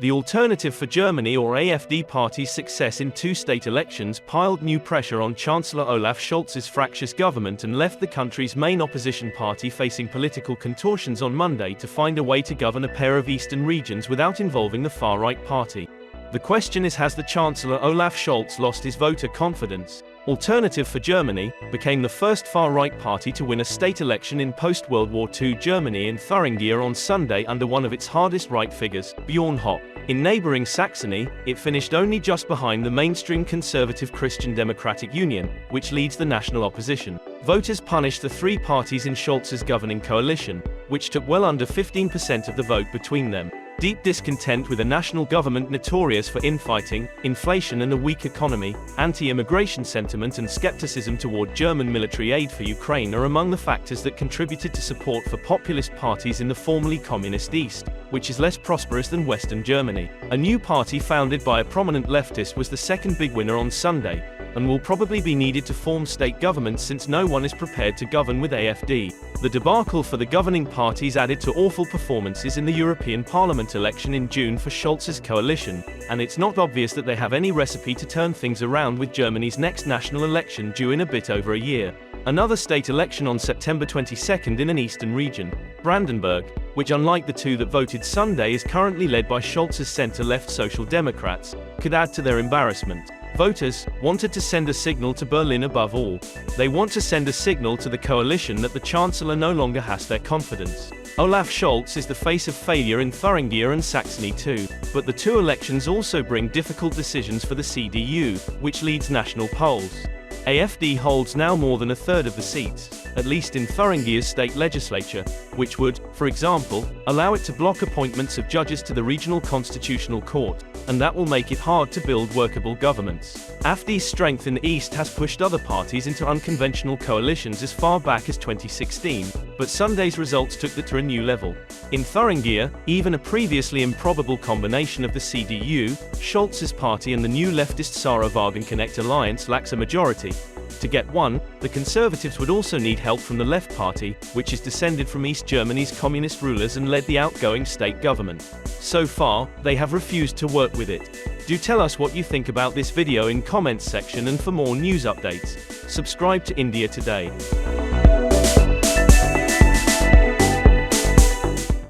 The Alternative for Germany or AfD party's success in two state elections piled new pressure on Chancellor Olaf Scholz's fractious government and left the country's main opposition party facing political contortions on Monday to find a way to govern a pair of eastern regions without involving the far-right party. The question is, has the Chancellor Olaf Scholz lost his voter confidence? Alternative for Germany became the first far-right party to win a state election in post-World War II Germany in Thuringia on Sunday under one of its hardest right figures, Björn Höcke. In neighboring Saxony, it finished only just behind the mainstream conservative Christian Democratic Union, which leads the national opposition. Voters punished the three parties in Scholz's governing coalition, which took well under 15% of the vote between them. Deep discontent with a national government notorious for infighting, inflation and a weak economy, anti-immigration sentiment and skepticism toward German military aid for Ukraine are among the factors that contributed to support for populist parties in the formerly communist East, which is less prosperous than Western Germany. A new party founded by a prominent leftist was the second big winner on Sunday, and will probably be needed to form state governments since no one is prepared to govern with AfD. The debacle for the governing parties added to awful performances in the European Parliament election in June for Scholz's coalition, and it's not obvious that they have any recipe to turn things around with Germany's next national election due in a bit over a year. Another state election on September 22 in an eastern region, Brandenburg, which unlike the two that voted Sunday is currently led by Scholz's center-left Social Democrats, could add to their embarrassment. Voters wanted to send a signal to Berlin above all. They want to send a signal to the coalition that the Chancellor no longer has their confidence. Olaf Scholz is the face of failure in Thuringia and Saxony too, but the two elections also bring difficult decisions for the CDU, which leads national polls. AfD holds now more than a third of the seats, at least in Thuringia's state legislature, which would, for example, allow it to block appointments of judges to the regional constitutional court, and that will make it hard to build workable governments. AfD's strength in the East has pushed other parties into unconventional coalitions as far back as 2016, but Sunday's results took that to a new level. In Thuringia, even a previously improbable combination of the CDU, Scholz's party and the new leftist Sarah Wagenknecht alliance lacks a majority. To get one, the Conservatives would also need help from the Left Party, which is descended from East Germany's communist rulers and led the outgoing state government. So far, they have refused to work with it. Do tell us what you think about this video in comments section, and for more news updates, subscribe to India Today.